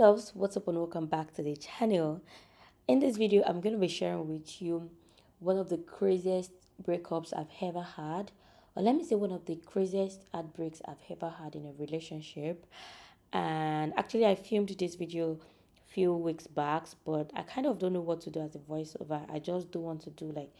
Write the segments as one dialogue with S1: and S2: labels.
S1: loves, what's up and welcome back to the channel. In this video I'm going to be sharing with you one of the craziest breakups I've ever had, or let me say one of the craziest heartbreaks I've ever had in a relationship. And actually I filmed this video a few weeks back, but I kind of don't know what to do as a voiceover. I just don't want to do like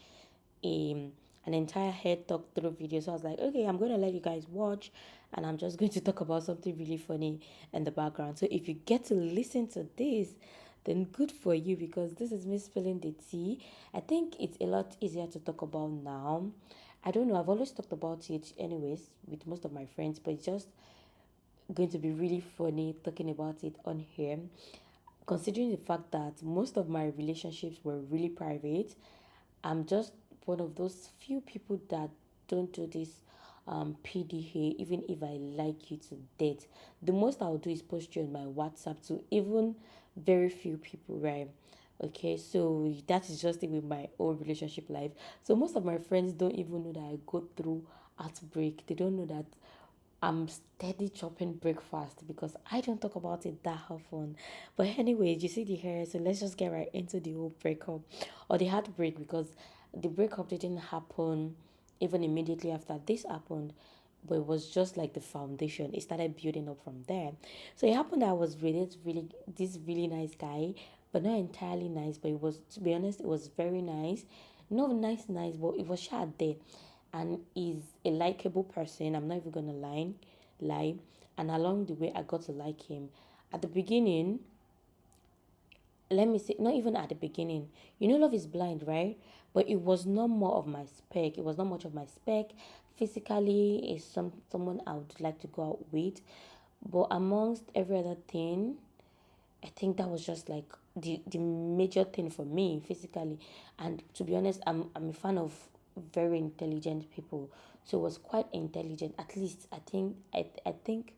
S1: a an entire head talk through video. So I was like, okay, I'm gonna let you guys watch, and I'm just going to talk about something really funny in the background. So if you get to listen to this, then good for you, because this is me spilling the tea. I think it's a lot easier to talk about now. I don't know, I've always talked about it anyways with most of my friends, but it's just going to be really funny talking about it on here, considering the fact that most of my relationships were really private. I'm just one of those few people that don't do this PDA, even if I like you to date. The most I'll do is post you on my WhatsApp to even very few people, right? Okay, so that is just it with my own relationship life. So most of my friends don't even know that I go through heartbreak. They don't know that I'm steady chopping breakfast, because I don't talk about it that often. But anyways, you see the hair, so let's just get right into the whole breakup or the heartbreak, because the breakup didn't happen even immediately after this happened, but it was just like the foundation. It started building up from there. So it happened that I was really this really nice guy, but not entirely nice, but it was, to be honest, it was very nice. Not nice, but it was shad there, and is a likable person. I'm not even gonna lie. And along the way, I got to like him. At the beginning, let me say, not even at the beginning. You know, love is blind, right? But it was not more of my spec. It was not much of my spec. Physically, is someone I would like to go out with, but amongst every other thing, I think that was just like the major thing for me physically. And to be honest, I'm a fan of very intelligent people. So it was quite intelligent. At least I think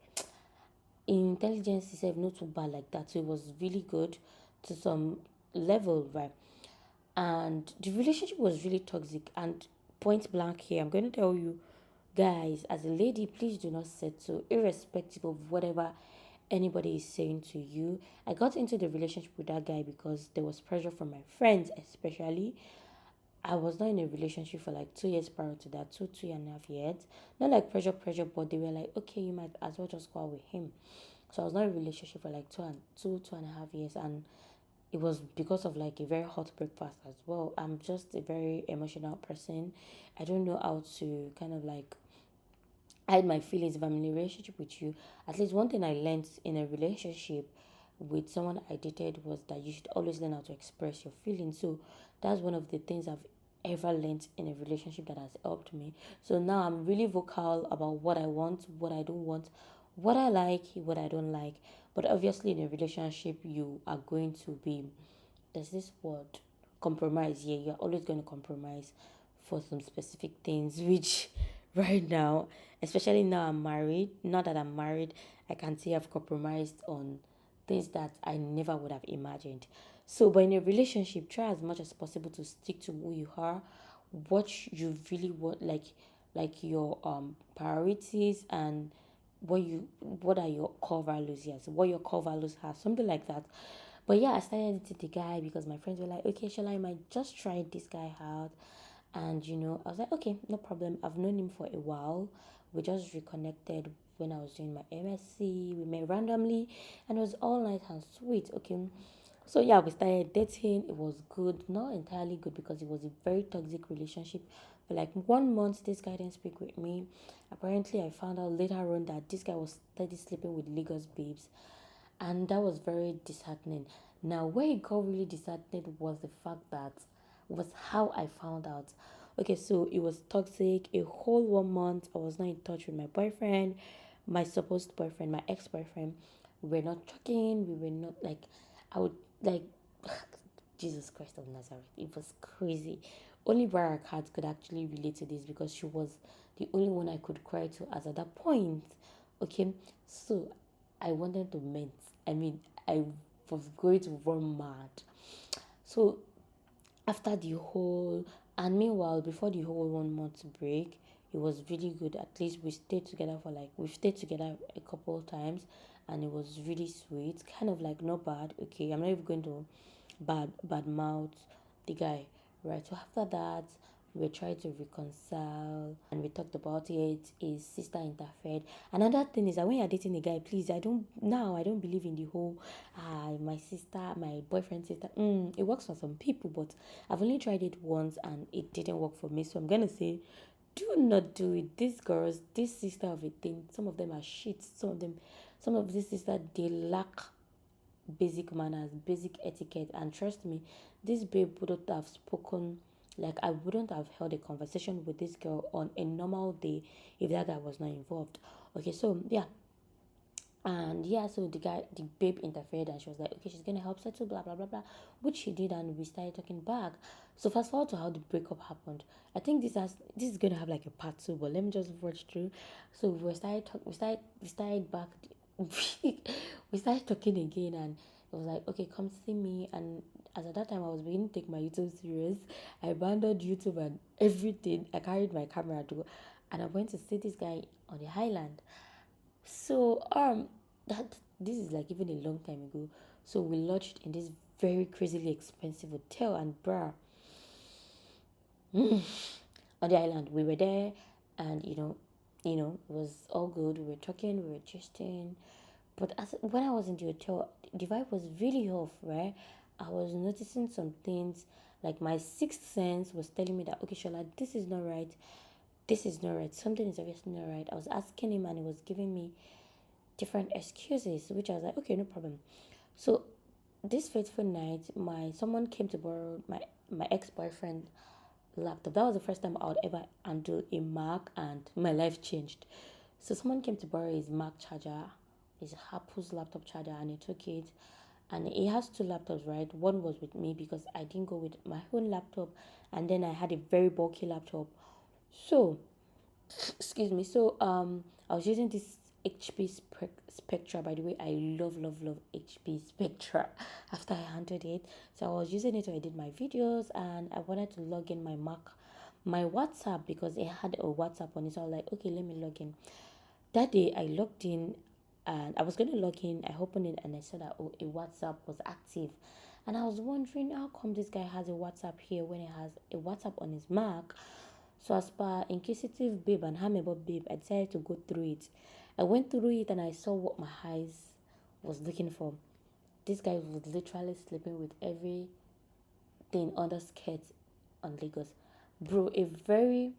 S1: intelligence is not too bad like that. So it was really good to some level, right? And the relationship was really toxic. And point blank here, I'm going to tell you guys, as a lady, please do not settle, irrespective of whatever anybody is saying to you. I got into the relationship with that guy because there was pressure from my friends, especially. I was not in a relationship for like 2 years prior to that, 2.5 years. Not like pressure, but they were like, okay, you might as well just go out with him. So I was not in a relationship for like 2.5 years, and it was because of like a very hot breakfast as well. I'm just a very emotional person. I don't know how to kind of like hide my feelings if I'm in a relationship with you. At least one thing I learned in a relationship with someone I dated was that you should always learn how to express your feelings. So that's one of the things I've ever learned in a relationship that has helped me. So now I'm really vocal about what I want, what I don't want, what I like, what I don't like. But obviously in a relationship you are going to be, there's this word, compromise. Yeah, you're always going to compromise for some specific things, which right now, especially now I'm married, now that I'm married, I can say I've compromised on things that I never would have imagined. So, but in a relationship, try as much as possible to stick to who you are, what you really want, like your priorities, and what are your core values. Yes, what your core values are, something like that. But yeah, I started dating the guy because my friends were like, okay, shall I might just try this guy out. And I was like, okay, no problem. I've known him for a while. We just reconnected when I was doing my MSc. We met randomly, and it was all nice and sweet. Okay. So yeah, we started dating. It was good, not entirely good, because it was a very toxic relationship. For like 1 month, this guy didn't speak with me. Apparently, I found out later on that this guy was steady sleeping with Lagos babes, and that was very disheartening. Now, where it got really disheartening was the fact that was how I found out. Okay, so it was toxic. A whole 1 month, I was not in touch with my boyfriend, my supposed boyfriend, my ex-boyfriend. We were not talking. We were not like, I would like, Jesus Christ of Nazareth. It was crazy. Only Barakat could actually relate to this, because she was the only one I could cry to as at that point. Okay, so I wanted to melt. I mean, I was going to run mad. So after the whole, and meanwhile, before the whole 1 month break, it was really good. At least we've stayed together a couple of times, and it was really sweet. Kind of like not bad. Okay, I'm not even going to bad mouth the guy, right? So after that, we tried to reconcile and we talked about it. His sister interfered. Another thing is that when you're dating a guy, please, I don't believe in the whole my sister, my boyfriend's sister. It works for some people, but I've only tried it once and it didn't work for me. So I'm gonna say, do not do it. These girls, this sister of a thing, some of them are shit. Some of these sisters, they lack basic manners, basic etiquette. And trust me, this babe wouldn't have spoken, like I wouldn't have held a conversation with this girl on a normal day if that guy was not involved. Okay, so yeah. And yeah, so the babe interfered and she was like, okay, she's gonna help settle, blah blah blah blah, which she did, and we started talking back. So fast forward to how the breakup happened. I think this is gonna have like a part two, but let me just watch through. So we started back, we started talking again, and it was like, okay, come see me. And as at that time, I was beginning to take my YouTube serious. I abandoned YouTube and everything. I carried my camera to, and I went to see this guy on the highland. So that this is like even a long time ago. So we lodged in this very crazily expensive hotel, and bruh, on the island we were there, and it was all good. We were talking, we were gisting, but as when I was in the hotel, the vibe was really off, right? I was noticing some things, like my sixth sense was telling me that, okay, Shola, this is not right. This is not right. Something is obviously not right. I was asking him and he was giving me different excuses, which I was like, okay, no problem. So this fateful night, my someone came to borrow my ex-boyfriend laptop. That was the first time I would ever undo a Mac, and my life changed. So someone came to borrow his Mac charger, his Apple's laptop charger, and he took it. And he has two laptops, right? One was with me because I didn't go with my own laptop, and then I had a very bulky laptop. So excuse me. So I was using this HP Spectra. By the way, I love HP Spectra. After I handled it, so I was using it when I did my videos, and I wanted to log in my WhatsApp, because it had a WhatsApp on it. So I was like, okay, let me log in. That day I logged in, and I was going to log in. I opened it and I saw that, oh, a WhatsApp was active. And I was wondering, how come this guy has a WhatsApp here when he has a WhatsApp on his Mac? So as per inquisitive babe and amiable babe, I decided to go through it. I went through it and I saw what my eyes was looking for. This guy was literally sleeping with everything under skirt on Lagos. Bro, a very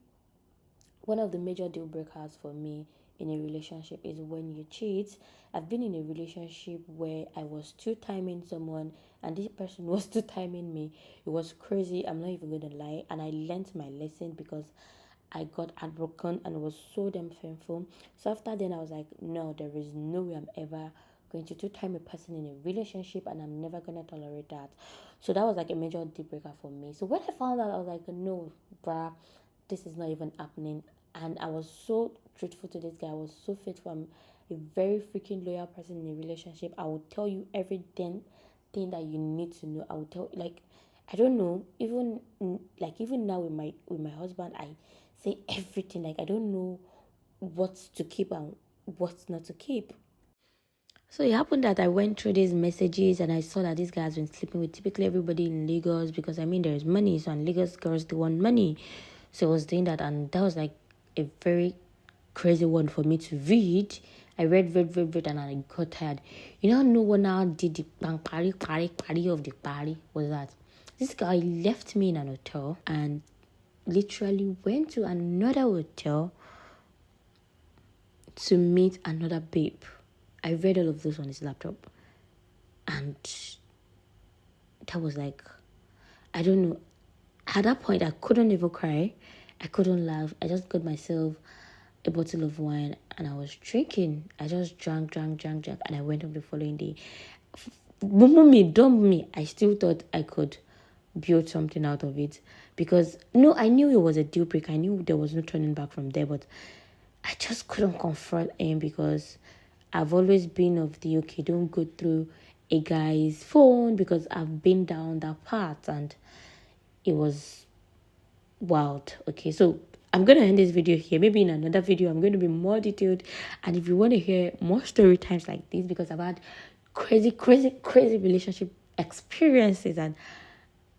S1: one of the major deal breakers for me in a relationship is when you cheat. I've been in a relationship where I was two timing someone and this person was two timing me. It was crazy. I'm not even going to lie. And I learned my lesson because I got heartbroken and it was so damn painful. So after then, I was like, no, there is no way I'm ever going to two time a person in a relationship, and I'm never going to tolerate that. So that was like a major deal breaker for me. So when I found out, I was like, no, bruh, this is not even happening. And I was so truthful to this guy. I was so faithful. I'm a very freaking loyal person in a relationship. I will tell you everything thing that you need to know. I will tell, like, I don't know, even now with my husband, I say everything. Like, I don't know what to keep and what not to keep. So it happened that I went through these messages and I saw that this guy has been sleeping with typically everybody in Lagos, because I mean there's money, so and Lagos girls they want money. So I was doing that, and that was like a very crazy one for me to read. I read, and I got tired. You know, no one now did the party of the party was that this guy left me in an hotel and literally went to another hotel to meet another babe. I read all of this on his laptop, and that was like, I don't know. At that point, I couldn't even cry. I couldn't laugh. I just got myself a bottle of wine and I was drinking. I just drank, and I went home the following day. Dump me. I still thought I could build something out of it, because no, I knew it was a deal breaker. I knew there was no turning back from there, but I just couldn't confront him because I've always been of the, okay, don't go through a guy's phone, because I've been down that path and it was wild. Okay, so I'm going to end this video here. Maybe in another video, I'm going to be more detailed. And if you want to hear more story times like this, because I've had crazy relationship experiences and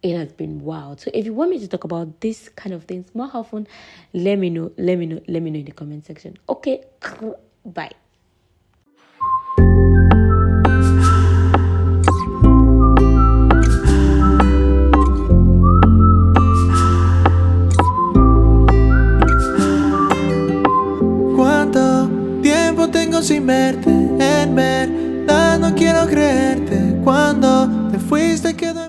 S1: it has been wild. So if you want me to talk about this kind of things more often, let me know in the comment section. Okay, bye.
S2: ¿Cuánto tiempo tengo sin verte? En verdad no quiero creerte. Cuando te fuiste quedó en